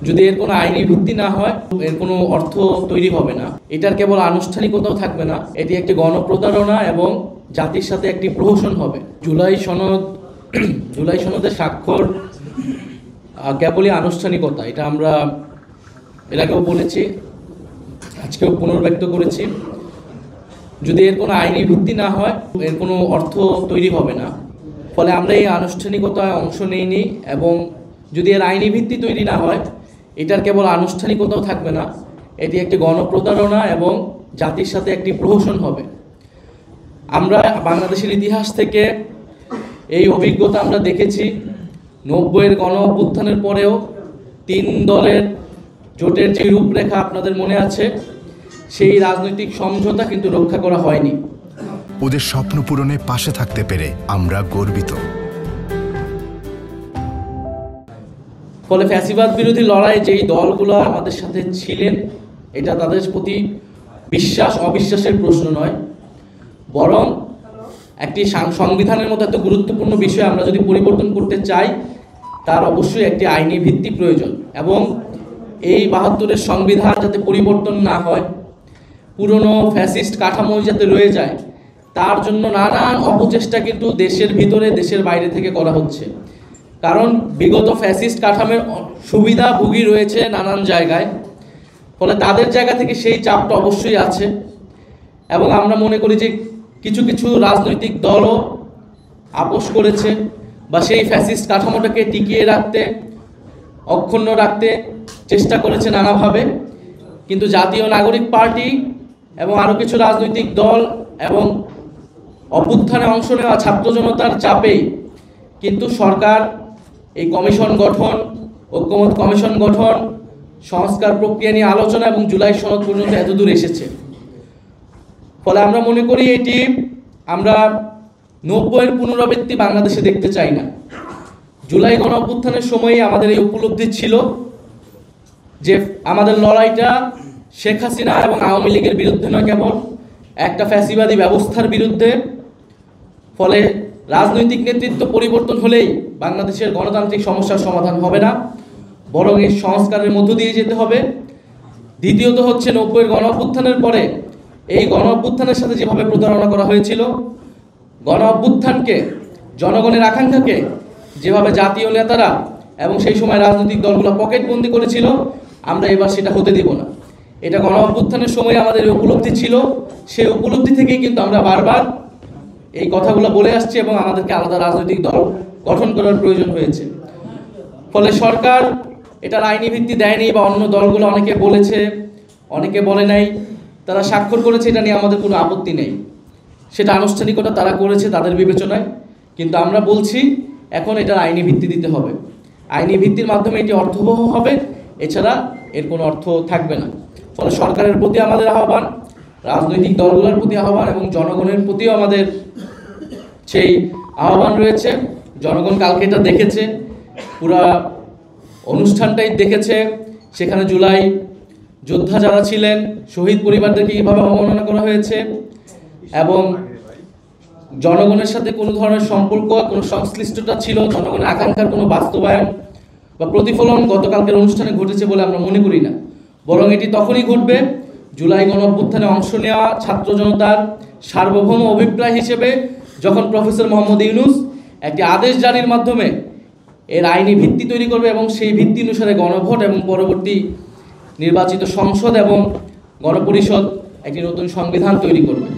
যদি এর কোনো আইনি ভিত্তি না হয়, এর কোনো অর্থ তৈরি হবে না। এটার কেবল আনুষ্ঠানিকতাও থাকবে না, এটি একটি গণপ্রতারণা এবং জাতির সাথে একটি প্রহসন হবে। জুলাই সনদের স্বাক্ষর কেবলই আনুষ্ঠানিকতা, এটা আমরা এর আগেও বলেছি, আজকেও পুনর্ব্যক্ত করেছি। যদি এর কোনো আইনি ভিত্তি না হয়, এর কোনো অর্থ তৈরি হবে না। ফলে আমরা এই আনুষ্ঠানিকতায় অংশ নিইনি, এবং যদি এর আইনি ভিত্তি তৈরি না হয়, এটার কেবল আনুষ্ঠানিকতাও থাকবে না, এটি একটি গণপ্রতারণা এবং জাতির সাথে একটি প্রহসন হবে। আমরা বাংলাদেশের ইতিহাস থেকে এই অভিজ্ঞতা আমরা দেখেছি। 90-এর গণ অভ্যুত্থানের পরেও 3 দলের জোটের যে রূপরেখা আপনাদের মনে আছে, সেই রাজনৈতিক সমঝোতা কিন্তু রক্ষা করা হয়নি। ওদের স্বপ্ন পূরণে পাশে থাকতে পেরে আমরা গর্বিত। ফলে ফ্যাসিবাদ বিরোধী লড়াইয়ে যেই দলগুলো আমাদের সাথে ছিলেন, এটা তাদের প্রতি বিশ্বাস অবিশ্বাসের প্রশ্ন নয়, বরং একটি সংবিধানের মতো এত গুরুত্বপূর্ণ বিষয় আমরা যদি পরিবর্তন করতে চাই, তার অবশ্যই একটি আইনি ভিত্তি প্রয়োজন। এবং এই 72-এর সংবিধান যাতে পরিবর্তন না হয়, পুরনো ফ্যাসিস্ট কাঠামো যাতে রয়ে যায়, তার জন্য নানান অপচেষ্টা কিন্তু দেশের ভিতরে দেশের বাইরে থেকে করা হচ্ছে। কারণ বিগত ফ্যাসিস্ট কাঠামোর সুবিধাভোগী রয়েছে নানান জায়গায়, ফলে তাদের জায়গা থেকে সেই চাপটা অবশ্যই আছে। এবং আমরা মনে করি যে কিছু কিছু রাজনৈতিক দলও আপোষ করেছে বা সেই ফ্যাসিস্ট কাঠামোটাকে টিকিয়ে রাখতে, অক্ষুণ্ণ রাখতে চেষ্টা করেছে নানাভাবে। কিন্তু জাতীয় নাগরিক পার্টি এবং আরও কিছু রাজনৈতিক দল এবং অভ্যুত্থানে অংশ নেওয়া ছাত্র জনতার চাপেই কিন্তু সরকার এই কমিশন গঠন, ঐক্যমত কমিশন গঠন, সংস্কার প্রক্রিয়া নিয়ে আলোচনা এবং জুলাই সনদ পর্যন্ত এতদূর এসেছে। ফলে আমরা মনে করি এটি আমরা 90-এর পুনরাবৃত্তি বাংলাদেশে দেখতে চাই না। জুলাই গণ অভ্যুত্থানের সময়ে আমাদের এই উপলব্ধি ছিল যে আমাদের লড়াইটা শেখ হাসিনা এবং আওয়ামী লীগের বিরুদ্ধে নয়, কেবল একটা ফ্যাসিবাদী ব্যবস্থার বিরুদ্ধে। ফলে রাজনৈতিক নেতৃত্ব পরিবর্তন হলেই বাংলাদেশের গণতান্ত্রিক সমস্যার সমাধান হবে না, বরং এই সংস্কারের মধ্য দিয়ে যেতে হবে। দ্বিতীয়ত হচ্ছে 90-এর গণ অভ্যুত্থানের পরে এই গণ অভ্যুত্থানের সাথে যেভাবে প্রতারণা করা হয়েছিল, গণ অভ্যুত্থানকে, জনগণের আকাঙ্ক্ষাকে যেভাবে জাতীয় নেতারা এবং সেই সময় রাজনৈতিক দলগুলো পকেটবন্দি করেছিল, আমরা এবার সেটা হতে দিব না। এটা গণ অভ্যুত্থানের সময় আমাদের উপলব্ধি ছিল, সেই উপলব্ধি থেকেই কিন্তু আমরা বারবার এই কথাগুলো বলে আসছি এবং আমাদেরকে আলাদা রাজনৈতিক দল গঠন করার প্রয়োজন হয়েছে। ফলে সরকার এটার আইনি ভিত্তি দেয়নি, বা অন্য দলগুলো অনেকে বলেছে, অনেকে বলে নাই, তারা স্বাক্ষর করেছে, এটা নিয়ে আমাদের কোনো আপত্তি নেই। সেটা আনুষ্ঠানিকতা তারা করেছে তাদের বিবেচনায়। কিন্তু আমরা বলছি এখন এটার আইনি ভিত্তি দিতে হবে। আইনি ভিত্তির মাধ্যমে এটি অর্থবহ হবে, এছাড়া এর কোনো অর্থ থাকবে না। ফলে সরকারের প্রতি আমাদের আহ্বান, রাজনৈতিক দলগুলোর প্রতি আহ্বান এবং জনগণের প্রতিও আমাদের সেই আহ্বান রয়েছে। জনগণ কালকে এটা দেখেছে, পুরা অনুষ্ঠানটাই দেখেছে। সেখানে জুলাই যোদ্ধা যারা ছিলেন, শহীদ পরিবারদেরকে কীভাবে অবমাননা করা হয়েছে, এবং জনগণের সাথে কোনো ধরনের সম্পর্ক, কোনো সংশ্লিষ্টতা ছিল, জনগণের আকাঙ্ক্ষার কোনো বাস্তবায়ন বা প্রতিফলন গতকালকের অনুষ্ঠানে ঘটেছে বলে আমরা মনে করি না। বরং এটি তখনই ঘটবে জুলাই গণ অভ্যুত্থানে অংশ নেওয়া ছাত্র জনতার সার্বভৌম অভিপ্রায় হিসেবে যখন প্রফেসর মোহাম্মদ ইউনূস একটি আদেশ জারির মাধ্যমে এর আইনি ভিত্তি তৈরি করবে, এবং সেই ভিত্তি অনুসারে গণভোট এবং পরবর্তী নির্বাচিত সংসদ এবং গণপরিষদ একটি নতুন সংবিধান তৈরি করবে।